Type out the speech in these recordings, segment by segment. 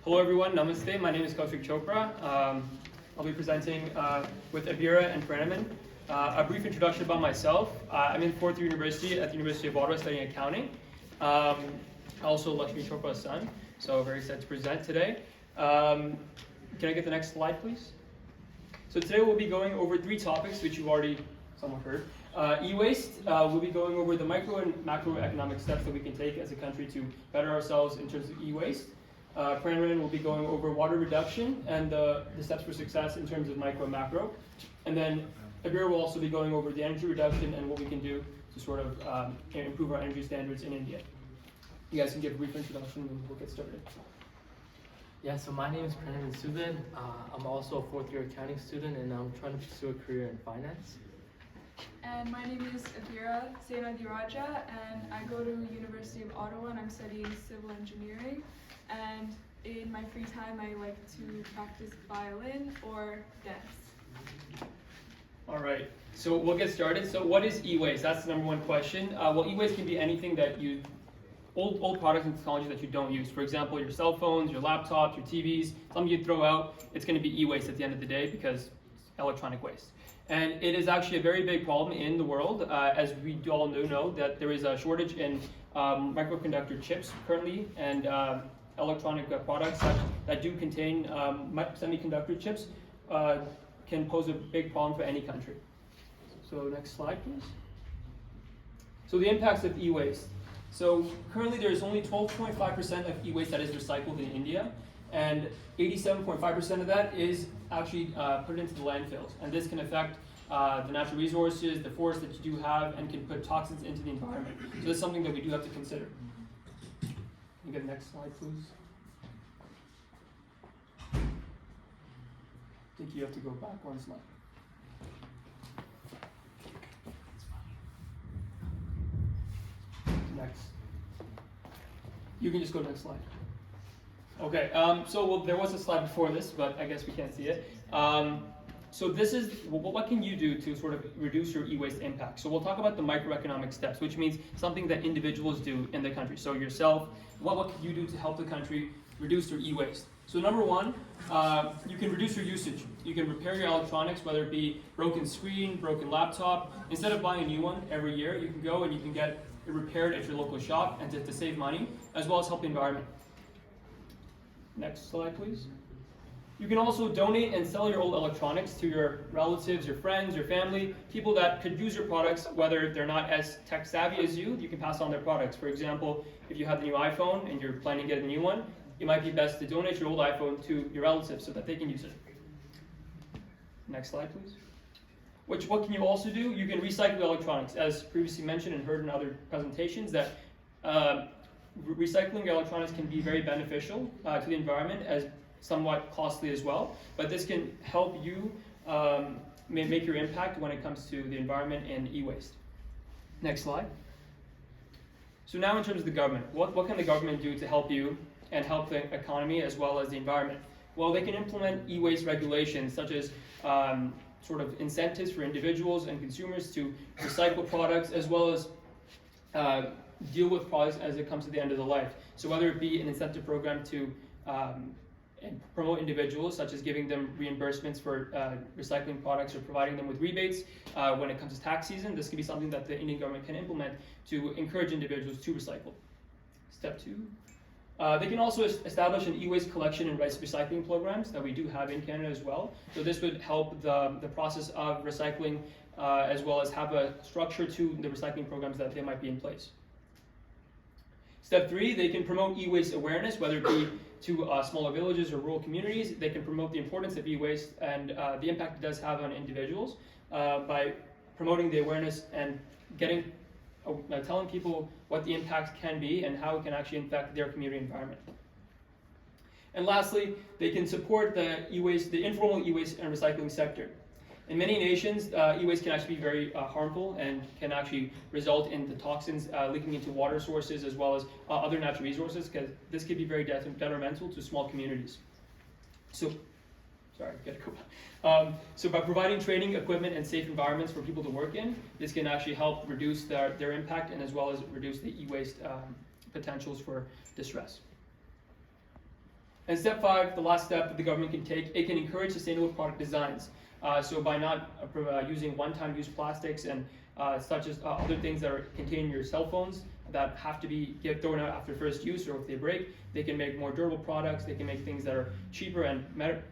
Hello everyone, namaste. My name is Kaushik Chopra. I'll be presenting with Abera and Peranavan. A brief introduction about myself. I'm in fourth year university at the University of Ottawa studying accounting. Also Lakshmi Chopra's son, so very excited to present today. Can I get the next slide, please? So today we'll be going over three topics which you've already somewhat heard. E-waste, we'll be going over the micro and macroeconomic steps that we can take as a country to better ourselves in terms of e-waste. Peranavan will be going over water reduction and the steps for success in terms of micro and macro. And then Abera will also be going over the energy reduction and what we can do to sort of improve our energy standards in India. You guys can give a brief introduction and we'll get started. Yeah, so my name is Peranavan Suthan. I'm also a fourth year accounting student and I'm trying to pursue a career in finance. And my name is Senathirajaha, and I go to University of Ottawa and I'm studying civil engineering. And in my free time, I like to practice violin or dance. All right, so we'll get started. So what is e-waste? That's the number one question. Well, e-waste can be anything that you, old products and technology that you don't use. For example, your cell phones, your laptops, your TVs, something you throw out, it's going to be e-waste at the end of the day because it's electronic waste. And it is actually a very big problem in the world, as we all know that there is a shortage in microconductor chips currently, and electronic products that do contain semiconductor chips can pose a big problem for any country. So next slide, please. So the impacts of e-waste. So currently there is only 12.5% of e-waste that is recycled in India, and 87.5% of that is actually put into the landfills. And this can affect the natural resources, the forests that you do have, and can put toxins into the environment. So this is something that we do have to consider. Can you get the next slide, please? I think you have to go back one slide. Next. You can just go to the next slide. Okay, there was a slide before this, but I guess we can't see it. So this is, what can you do to sort of reduce your e-waste impact? So we'll talk about the microeconomic steps, which means something that individuals do in the country. So yourself, what can you do to help the country reduce their e-waste? So number one, you can reduce your usage. You can repair your electronics, whether it be broken screen, broken laptop. Instead of buying a new one every year, you can go and you can get it repaired at your local shop and to save money, as well as help the environment. Next slide, please. You can also donate and sell your old electronics to your relatives, your friends, your family, people that could use your products, whether they're not as tech savvy as you can pass on their products. For example, if you have the new iPhone and you're planning to get a new one, it might be best to donate your old iPhone to your relatives so that they can use it. Next slide, please. What can you also do? You can recycle electronics, as previously mentioned and heard in other presentations, that recycling electronics can be very beneficial to the environment, as somewhat costly as well, but this can help you make your impact when it comes to the environment and e-waste. Next slide. So now in terms of the government, what can the government do to help you and help the economy as well as the environment? Well, they can implement e-waste regulations such as sort of incentives for individuals and consumers to recycle products, as well as deal with products as it comes to the end of the life. So whether it be an incentive program to promote individuals, such as giving them reimbursements for recycling products or providing them with rebates when it comes to tax season, this could be something that the Indian government can implement to encourage individuals to recycle. Step two. They can also establish an e-waste collection and recycling programs that we do have in Canada as well. So this would help the process of recycling as well as have a structure to the recycling programs that they might be in place. Step three, they can promote e-waste awareness, whether it be to smaller villages or rural communities. They can promote the importance of e-waste and the impact it does have on individuals by promoting the awareness and telling people what the impact can be and how it can actually affect their community environment. And lastly, they can support the informal e-waste and recycling sector. In many nations, e-waste can actually be very harmful and can actually result in the toxins leaking into water sources as well as other natural resources, because this could be very detrimental to small communities. So by providing training, equipment, and safe environments for people to work in, this can actually help reduce their impact and as well as reduce the e-waste potentials for distress. And step 5, the last step that the government can take, it can encourage sustainable product designs. So by not using one-time use plastics and such as other things that are contained in your cell phones that have to get thrown out after first use or if they break, they can make more durable products, they can make things that are cheaper and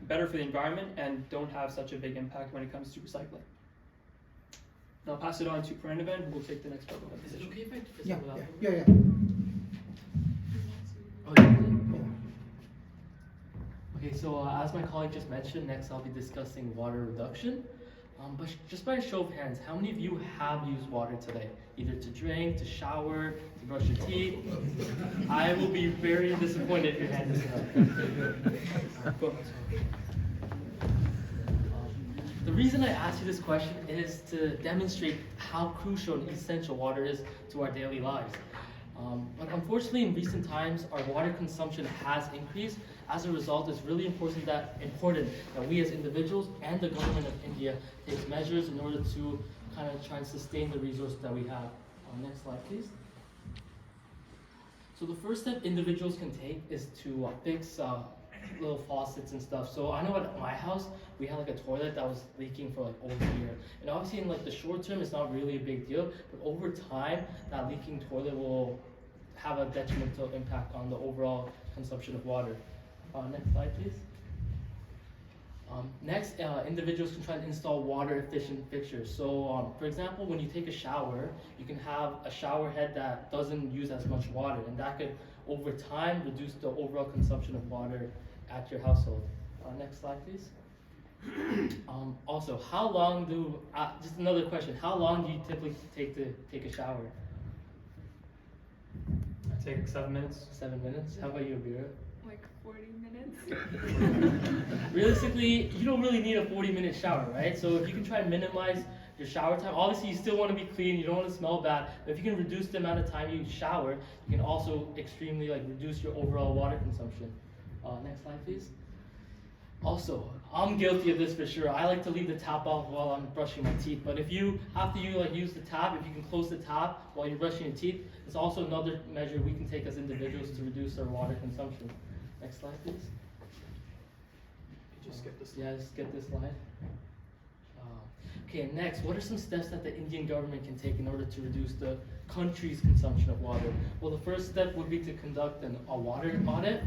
better for the environment and don't have such a big impact when it comes to recycling. Now I'll pass it on to Peranavan, who will take the next part of the Is it presentation. okay if I present Yeah, without? yeah, yeah, yeah. Oh, yeah. Okay, so as my colleague just mentioned, next I'll be discussing water reduction. But just by a show of hands, how many of you have used water today? Either to drink, to shower, to brush your teeth? I will be very disappointed if your hand is up. The reason I asked you this question is to demonstrate how crucial and essential water is to our daily lives. But unfortunately, in recent times, our water consumption has increased. As a result, it's really important that we as individuals and the government of India take measures in order to kind of try and sustain the resources that we have. Next slide, please. So the first step individuals can take is to fix little faucets and stuff. So I know at my house, we had like a toilet that was leaking for like over a year. And obviously in like the short term, it's not really a big deal, but over time, that leaking toilet will have a detrimental impact on the overall consumption of water. Next slide, please. Next, individuals can try to install water efficient fixtures. So for example, when you take a shower, you can have a shower head that doesn't use as much water, and that could over time reduce the overall consumption of water at your household. Next slide, please. Also, how long just another question, how long do you typically take a shower? I take 7 minutes. 7 minutes? How about you, Abira? Like 40 minutes. Realistically, you don't really need a 40-minute shower, right? So if you can try and minimize your shower time, obviously you still want to be clean, you don't want to smell bad, but if you can reduce the amount of time you shower, you can also extremely reduce your overall water consumption. Next slide, please. Also, I'm guilty of this for sure. I like to leave the tap off while I'm brushing my teeth, but if you have to use the tap, if you can close the tap while you're brushing your teeth, it's also another measure we can take as individuals to reduce our water consumption. Next slide, please. Just skip this. Yeah, just skip this slide. Okay, next, what are some steps that the Indian government can take in order to reduce the country's consumption of water? Well, the first step would be to conduct a water audit.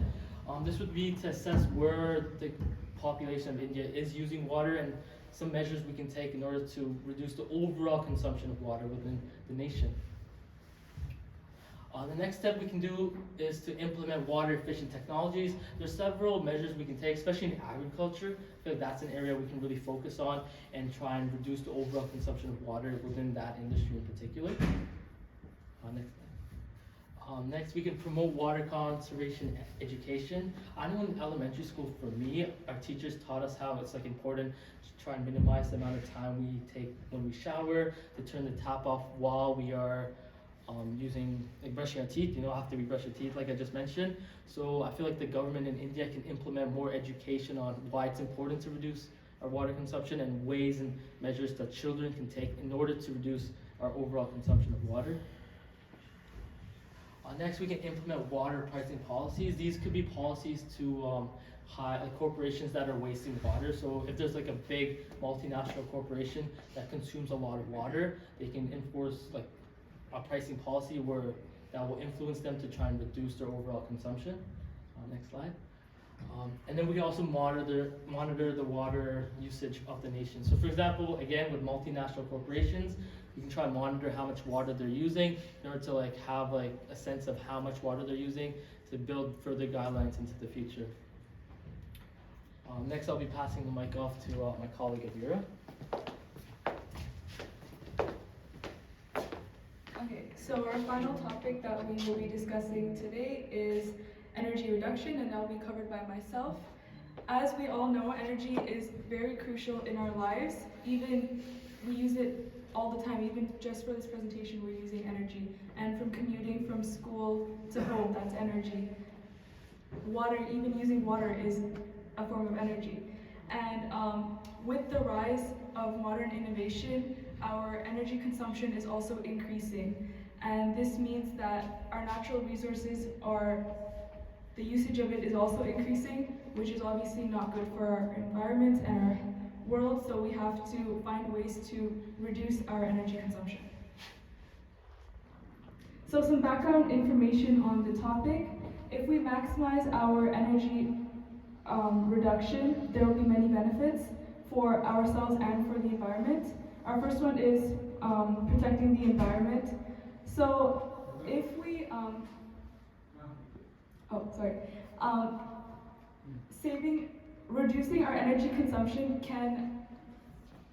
This would be to assess where the population of India is using water and some measures we can take in order to reduce the overall consumption of water within the nation. The next step we can do is to implement water efficient technologies. There's several measures we can take, especially in agriculture. I feel like that's an area we can really focus on and try and reduce the overall consumption of water within that industry in particular. Next, we can promote water conservation education. I know in elementary school, for me, our teachers taught us how it's important to try and minimize the amount of time we take when we shower, to turn the tap off while we are brushing our teeth, after we brush our teeth, like I just mentioned. So I feel like the government in India can implement more education on why it's important to reduce our water consumption and ways and measures that children can take in order to reduce our overall consumption of water. Next, we can implement water pricing policies. These could be policies to corporations that are wasting water. So if there's a big multinational corporation that consumes a lot of water, they can enforce a pricing policy that will influence them to try and reduce their overall consumption. Next slide. And then we can also monitor the water usage of the nation. So for example, again, with multinational corporations, you can try and monitor how much water they're using in order to have a sense of how much water they're using to build further guidelines into the future. Next, I'll be passing the mic off to my colleague Avira. Okay, so our final topic that we will be discussing today is energy reduction, and that will be covered by myself. As we all know, energy is very crucial in our lives. Even we use it all the time, even just for this presentation we're using energy. And from commuting from school to home, that's energy. Water, even using water is a form of energy. And with the rise of modern innovation, our energy consumption is also increasing. And this means that our natural resources the usage of it is also increasing, which is obviously not good for our environment and our world, so we have to find ways to reduce our energy consumption. So some background information on the topic. If we maximize our energy reduction, there will be many benefits for ourselves and for the environment. Our first one is protecting the environment. So if we, reducing our energy consumption can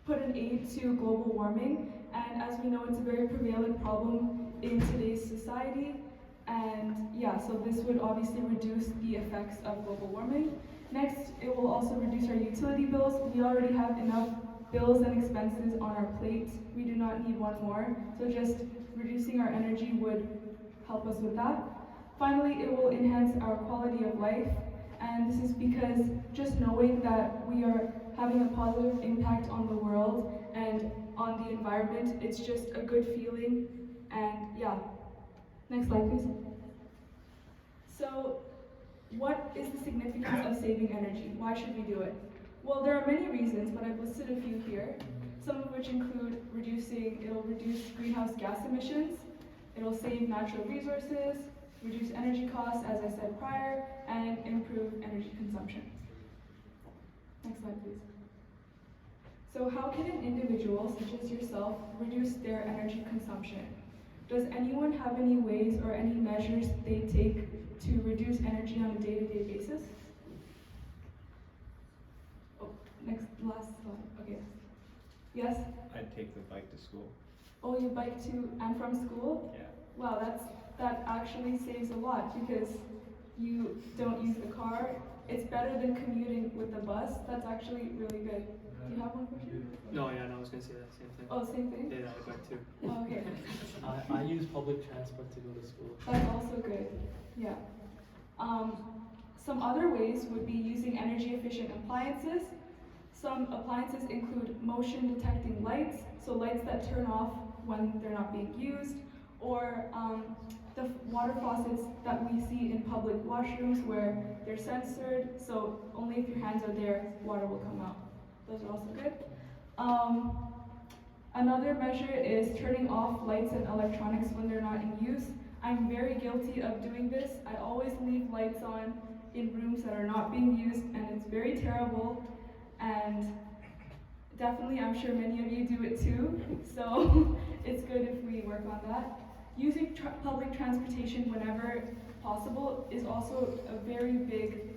put an aid to global warming, and as we know, it's a very prevalent problem in today's society. And yeah, so this would obviously reduce the effects of global warming. Next, it will also reduce our utility bills. We already have enough bills and expenses on our plate. We do not need one more. So just reducing our energy would help us with that. Finally, it will enhance our quality of life. And this is because just knowing that we are having a positive impact on the world and on the environment, it's just a good feeling. And yeah, next slide please. So what is the significance of saving energy? Why should we do it? Well, there are many reasons, but I've listed a few here. Some of which include it'll reduce greenhouse gas emissions, it'll save natural resources, reduce energy costs, as I said prior, and improve energy consumption. Next slide, please. So how can an individual, such as yourself, reduce their energy consumption? Does anyone have any ways or any measures they take to reduce energy on a day-to-day basis? Oh, last slide, okay. Yes? I'd take the bike to school. Oh, you bike to and from school? Yeah. Wow, that actually saves a lot because you don't use the car. It's better than commuting with the bus. That's actually really good. Do you have one question? No, I was gonna say that same thing. Oh, same thing? Yeah, I bike too. Oh, okay. I use public transport to go to school. That's also good. Yeah. Some other ways would be using energy efficient appliances. Some appliances include motion detecting lights, so lights that turn off when they're not being used, or the water faucets that we see in public washrooms where they're censored, so only if your hands are there, water will come out. Those are also good. Another measure is turning off lights and electronics when they're not in use. I'm very guilty of doing this. I always leave lights on in rooms that are not being used, and it's very terrible. And definitely, I'm sure many of you do it too, so it's good if we work on that. Using public transportation whenever possible is also a very big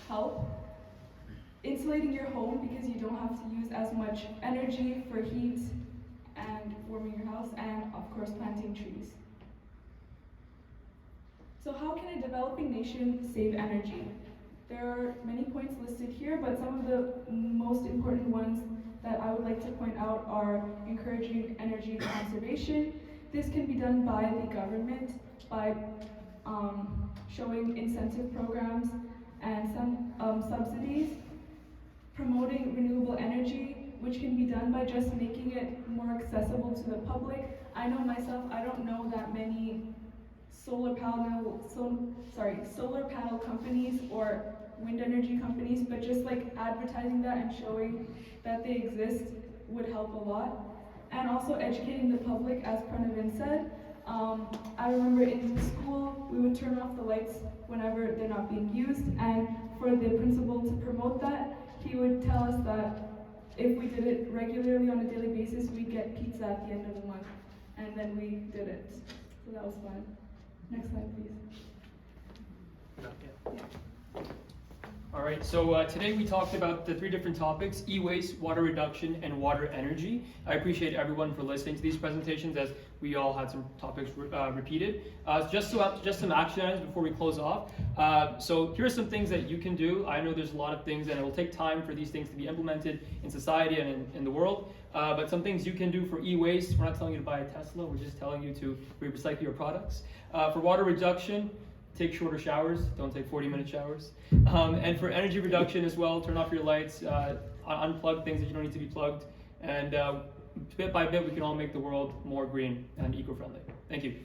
help. Insulating your home because you don't have to use as much energy for heat and warming your house, and of course planting trees. So how can a developing nation save energy? There are many points listed here, but some of the most important ones that I would like to point out are encouraging energy conservation. This can be done by the government by showing incentive programs and some subsidies, promoting renewable energy, which can be done by just making it more accessible to the public. I know myself, I don't know that many solar panel companies or wind energy companies, but just like advertising that and showing that they exist would help a lot. And also educating the public, as Peranavan said. I remember in school, we would turn off the lights whenever they're not being used, and for the principal to promote that, he would tell us that if we did it regularly on a daily basis, we'd get pizza at the end of the month. And then we did it. So that was fun. Next slide, please. Yeah. All right, so today we talked about the 3 different topics: e-waste, water reduction, and water energy. I appreciate everyone for listening to these presentations, as we all had some topics repeated. Just some action items before we close off. So here are some things that you can do. I know there's a lot of things, and it will take time for these things to be implemented in society and in the world. But some things you can do for e-waste. We're not telling you to buy a Tesla, we're just telling you to recycle your products. For water reduction, take shorter showers, don't take 40-minute showers. And for energy reduction as well, turn off your lights, unplug things that you don't need to be plugged. And bit by bit, we can all make the world more green and eco-friendly. Thank you.